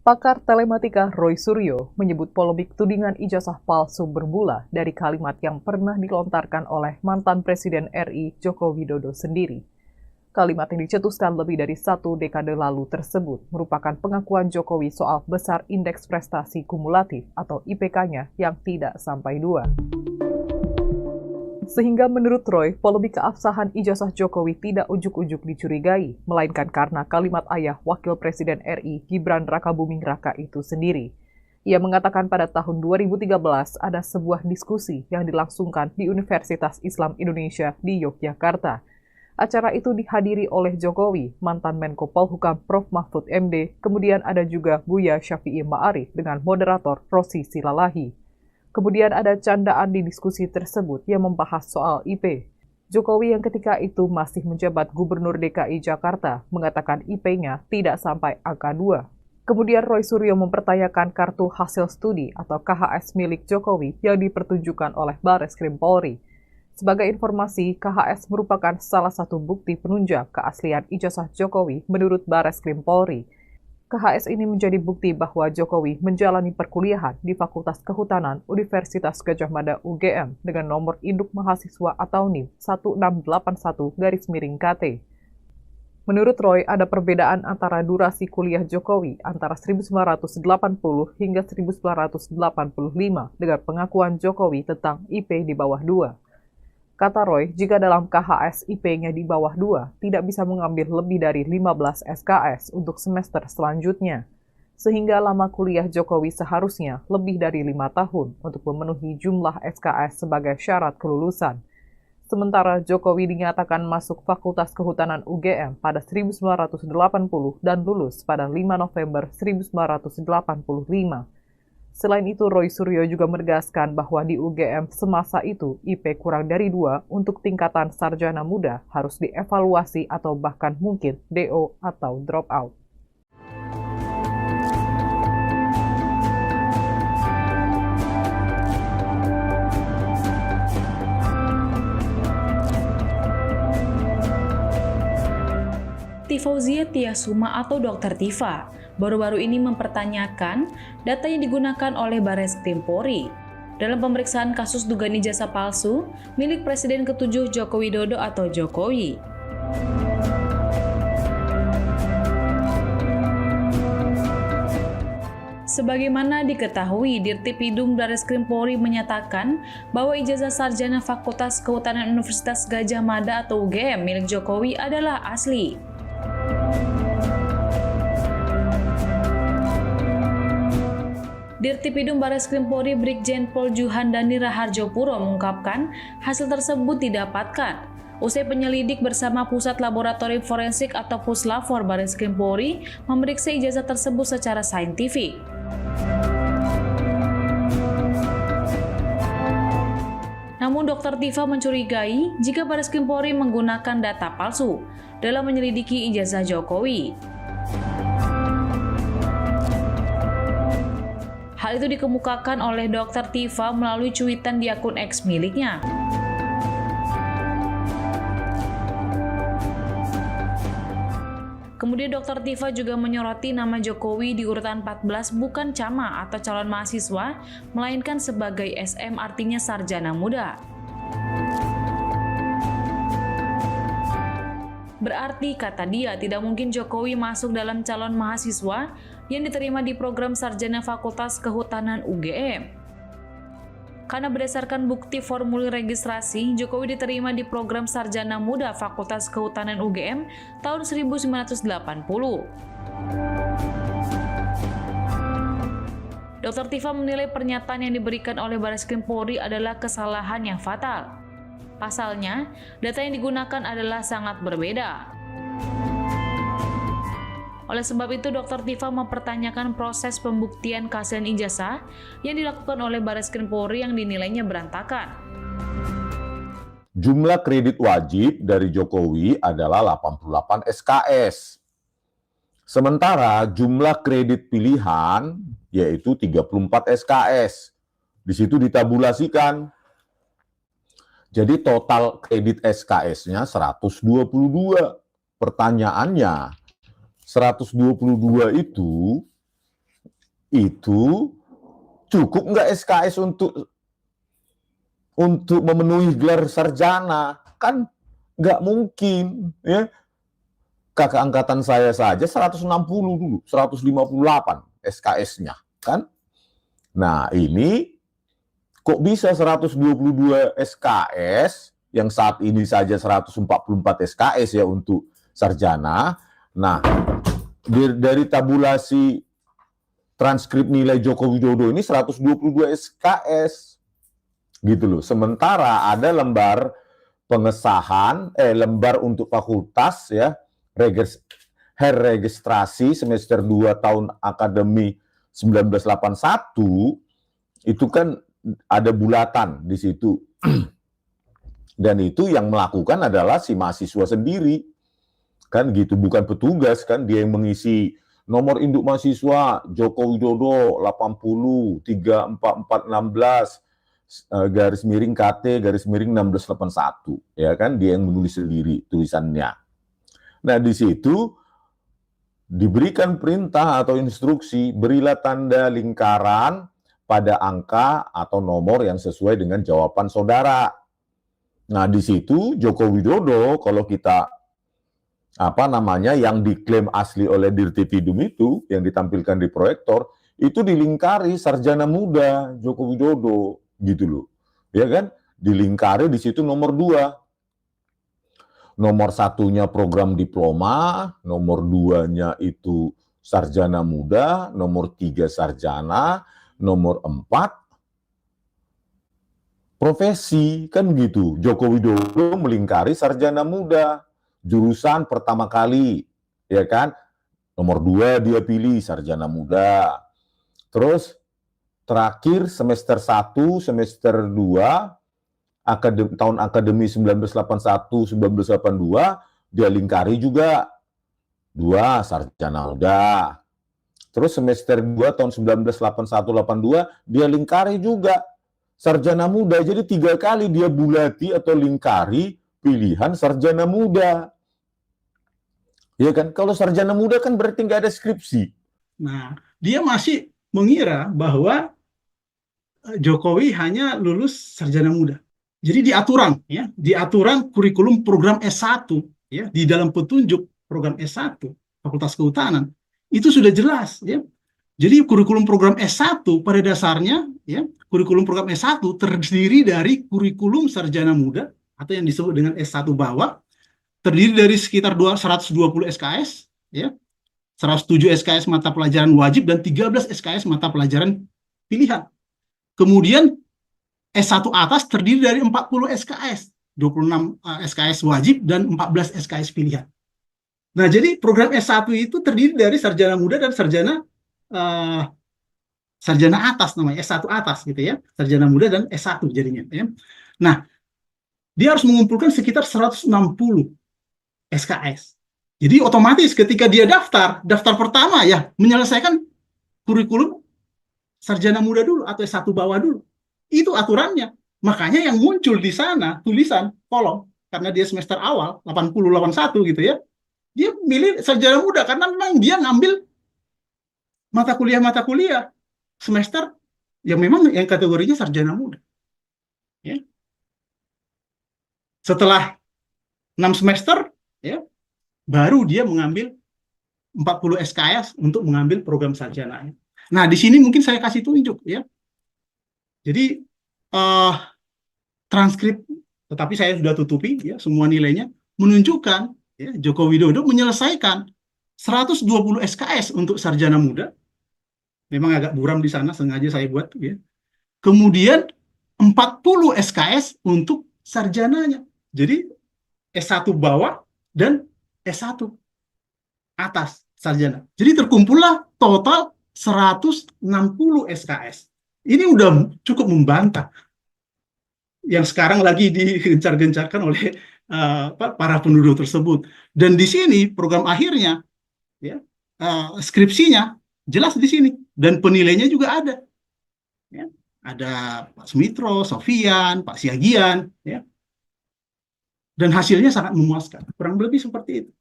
Pakar telematika Roy Suryo menyebut polemik tudingan ijazah palsu bermula dari kalimat yang pernah dilontarkan oleh mantan Presiden RI Joko Widodo sendiri. Kalimat yang dicetuskan lebih dari 1 dekade lalu tersebut merupakan pengakuan Jokowi soal besar indeks prestasi kumulatif atau IPK-nya yang tidak sampai 2. Sehingga menurut Roy, polemik keabsahan ijazah Jokowi tidak ujuk-ujuk dicurigai, melainkan karena kalimat ayah Wakil Presiden RI Gibran Rakabuming Raka itu sendiri. Ia mengatakan pada tahun 2013 ada sebuah diskusi yang dilangsungkan di Universitas Islam Indonesia di Yogyakarta. Acara itu dihadiri oleh Jokowi, mantan Menko Polhukam Prof. Mahfud MD, kemudian ada juga Buya Syafi'i Ma'arif dengan moderator Rosi Silalahi. Kemudian ada candaan di diskusi tersebut yang membahas soal IP. Jokowi yang ketika itu masih menjabat Gubernur DKI Jakarta mengatakan IP-nya tidak sampai angka 2. Kemudian Roy Suryo mempertanyakan kartu hasil studi atau KHS milik Jokowi yang dipertunjukkan oleh Bareskrim Polri. Sebagai informasi, KHS merupakan salah satu bukti penunjang keaslian ijazah Jokowi menurut Bareskrim Polri. KHS ini menjadi bukti bahwa Jokowi menjalani perkuliahan di Fakultas Kehutanan Universitas Gadjah Mada UGM dengan nomor induk mahasiswa atau NIM 1681-KT. Menurut Roy, ada perbedaan antara durasi kuliah Jokowi antara 1980 hingga 1985 dengan pengakuan Jokowi tentang IP di bawah 2. Kata Roy, jika dalam KHS IP-nya di bawah 2, tidak bisa mengambil lebih dari 15 SKS untuk semester selanjutnya. Sehingga lama kuliah Jokowi seharusnya lebih dari 5 tahun untuk memenuhi jumlah SKS sebagai syarat kelulusan. Sementara Jokowi dinyatakan masuk Fakultas Kehutanan UGM pada 1980 dan lulus pada 5 November 1985. Selain itu, Roy Suryo juga menegaskan bahwa di UGM semasa itu IP kurang dari 2 untuk tingkatan sarjana muda harus dievaluasi atau bahkan mungkin DO atau drop out. Tifauzia Tiasuma atau Dr. Tifa baru-baru ini mempertanyakan data yang digunakan oleh Bareskrim Polri dalam pemeriksaan kasus dugaan ijazah palsu milik Presiden ke-7 Joko Widodo atau Jokowi. Sebagaimana diketahui, Dirtipidum Bareskrim Polri menyatakan bahwa ijazah sarjana Fakultas Kehutanan Universitas Gadjah Mada atau UGM milik Jokowi adalah asli. Dirtipidum Bareskrim Polri Brigjen Pol Juhandani Raharjopuro mengungkapkan hasil tersebut didapatkan usai penyelidik bersama Pusat Laboratorium Forensik atau Puslapfor Bareskrim Polri memeriksa ijazah tersebut secara saintifik. Namun Dr. Tifa mencurigai jika Bareskrim Polri menggunakan data palsu dalam menyelidiki ijazah Jokowi. Hal itu dikemukakan oleh Dr. Tifa melalui cuitan di akun X miliknya. Kemudian Dr. Tifa juga menyoroti nama Jokowi di urutan 14 bukan cama atau calon mahasiswa, melainkan sebagai SM artinya sarjana muda. Berarti, kata dia, tidak mungkin Jokowi masuk dalam calon mahasiswa yang diterima di program sarjana Fakultas Kehutanan UGM. Karena berdasarkan bukti formulir registrasi, Jokowi diterima di program sarjana muda Fakultas Kehutanan UGM tahun 1980. Dr. Tifa menilai pernyataan yang diberikan oleh Bareskrim Polri adalah kesalahan yang fatal. Pasalnya, data yang digunakan adalah sangat berbeda. Oleh sebab itu, Dr. Tifa mempertanyakan proses pembuktian keaslian ijazah yang dilakukan oleh Bareskrim Polri yang dinilainya berantakan. Jumlah kredit wajib dari Jokowi adalah 88 SKS. Sementara jumlah kredit pilihan yaitu 34 SKS. Di situ ditabulasikan. Jadi total kredit SKS-nya 122. Pertanyaannya, 122 itu itu cukup nggak SKS untuk memenuhi gelar sarjana? Kan nggak mungkin, ya. Kakak angkatan saya saja 160 dulu, 158 SKS-nya, kan? Nah, ini kok bisa 122 SKS, yang saat ini saja 144 SKS ya untuk sarjana. Nah, dari tabulasi transkrip nilai Joko Widodo ini 122 SKS. Gitu loh. Sementara ada lembar pengesahan, lembar untuk fakultas ya, registrasi semester 2 tahun akademi 1981, itu kan ada bulatan di situ. Dan itu yang melakukan adalah si mahasiswa sendiri. Kan gitu, bukan petugas kan, dia yang mengisi nomor induk mahasiswa Joko Widodo 80 34416 garis miring KT garis miring 1681, ya kan, dia yang menulis sendiri tulisannya. Nah, di situ diberikan perintah atau instruksi, berilah tanda lingkaran pada angka atau nomor yang sesuai dengan jawaban saudara. Nah, di situ Joko Widodo, kalau kita yang diklaim asli oleh Dirtipidum itu, yang ditampilkan di proyektor, itu dilingkari sarjana muda Joko Widodo, gitu loh. Ya kan? Dilingkari di situ nomor 2. Nomor 1-nya program diploma, nomor 2-nya itu sarjana muda, nomor 3 sarjana, nomor 4 profesi, kan gitu. Joko Widodo melingkari sarjana muda, jurusan pertama kali, ya kan? Nomor 2 dia pilih sarjana muda. Terus terakhir semester 1, semester 2, tahun akademi 1981-1982, dia lingkari juga 2 sarjana muda. Terus semester 2 tahun 1981-82, dia lingkari juga sarjana muda. Jadi 3 kali dia bulati atau lingkari pilihan sarjana muda. Ya kan? Kalau sarjana muda kan berarti nggak ada skripsi. Nah, dia masih mengira bahwa Jokowi hanya lulus sarjana muda. Jadi di aturan kurikulum program S1 ya, di dalam petunjuk program S1 Fakultas Kehutanan itu sudah jelas ya. Jadi kurikulum program S1 pada dasarnya ya, kurikulum program S1 terdiri dari kurikulum sarjana muda atau yang disebut dengan S1 bawah, terdiri dari sekitar 120 SKS ya. 107 SKS mata pelajaran wajib dan 13 SKS mata pelajaran pilihan. Kemudian S1 atas terdiri dari 40 SKS, 26 SKS wajib dan 14 SKS pilihan. Nah, jadi program S1 itu terdiri dari sarjana muda dan sarjana atas, namanya S1 atas gitu ya. Sarjana muda dan S1 jadinya ya. Nah, dia harus mengumpulkan sekitar 160 SKS. Jadi otomatis ketika dia daftar pertama ya menyelesaikan kurikulum sarjana muda dulu atau S1 bawah dulu. Itu aturannya. Makanya yang muncul di sana tulisan kolom, karena dia semester awal 80-81 gitu ya. Dia milih sarjana muda karena memang dia ngambil mata kuliah semester yang memang yang kategorinya sarjana muda. Ya. Setelah 6 semester ya, baru dia mengambil 40 SKS untuk mengambil program sarjana. Nah, di sini mungkin saya kasih tunjuk ya. Jadi transkrip, tetapi saya sudah tutupi ya semua nilainya, menunjukkan ya, Joko Widodo menyelesaikan 120 SKS untuk sarjana muda. Memang agak buram di sana, sengaja saya buat ya. Kemudian 40 SKS untuk sarjananya. Jadi S1 bawah dan S1 atas sarjana. Jadi terkumpullah total 160 SKS. Ini udah cukup membantah yang sekarang lagi digencar-gencarkan oleh para penduduk tersebut. Dan di sini program akhirnya, ya, skripsinya jelas di sini dan penilainya juga ada. Ya. Ada Pak Sumitro, Sofian, Pak Siagian, ya. Dan hasilnya sangat memuaskan. Kurang lebih seperti itu.